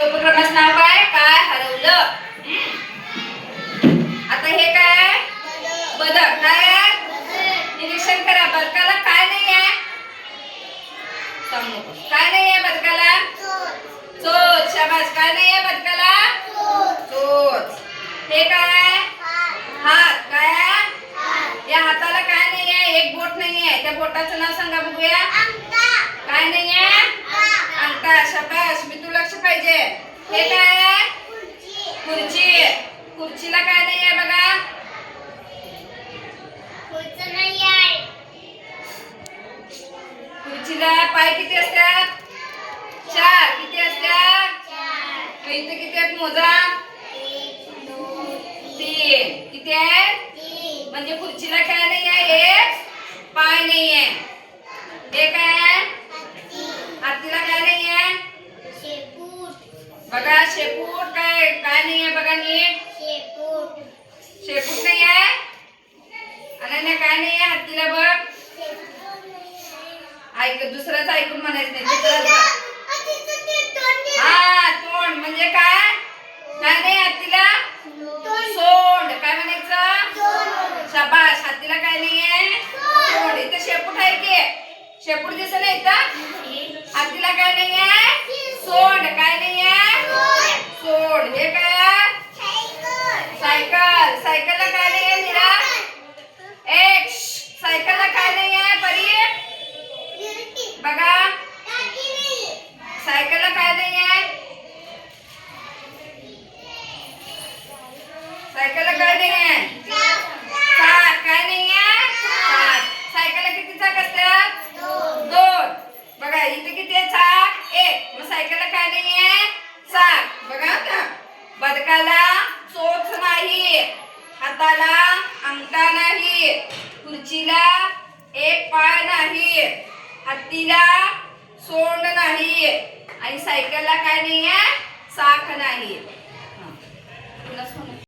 उपक्रमाचं नाव काय? काय हरवलं. आता हे काय? बदक. काय? निरीक्षण करा. बदकाला काय नाही आहे? काय नाही आहे बदकाला? चोच. शाबास. काय नाही आहे बदकाला? चोच. हे काय? हात. काय? या हाताला काय नाही आहे? एक बोट नाही आहे. त्या बोटाचं नाव सांगा बघूया. काय नाही आहे? अंगठा. शाबास. मी तू लक्ष पाहिजे. हे काय? खुर्ची. खुर्चीला काय नाही आहे बघा? खुर्चीला पाय किती असतात? 4. किती असतात? इथे किती आहेत मोजा? 3. किती आहेत? म्हणजे खुर्चीला काय नाही आहे? एक पाय नाही आहे. हे काय? हत्तीला काय नाही आहे? बघा शेपूट. काय काय नाही आहे बघा नीट. शेपूट नाही आहे. अनन्या काय नाही आहे हत्तीला बघ. ऐक दुसऱ्याच ऐकून म्हणायचं नाही. हा तोंड. म्हणजे काय? काय नाही हत्तीला? सोंड. काय म्हणायचं? शाबास. हत्तीला काय नाही आहे? सोंड. इथे शेपूट आहे की? शेपूट दिसत नाही इथं? हत्तीला काय नाही आहे? सोंड. काय नाही आहे? सोंड. हे काय? सायकल. सायकलला काय नाही आहे मीरा? एक. सायकलला काय नाही आहे परी? बघा सायकलला काय नाही आहे? सायकलला काय नाही आहे? चाक. काय नाही आहे? चाक. सायकलला किती चाक असतात? 2. बघा इथे किती आहे चाक? 1. मग सायकलला काय नाही आहे? चाक. बघा आता बदकाला चोच नाही. हाताला अंगठा नाही. खुर्चीला एक पाय नाही. हत्तीला सोंड नाही. आणि सायकलला काय नाही आहे? चाक नाही.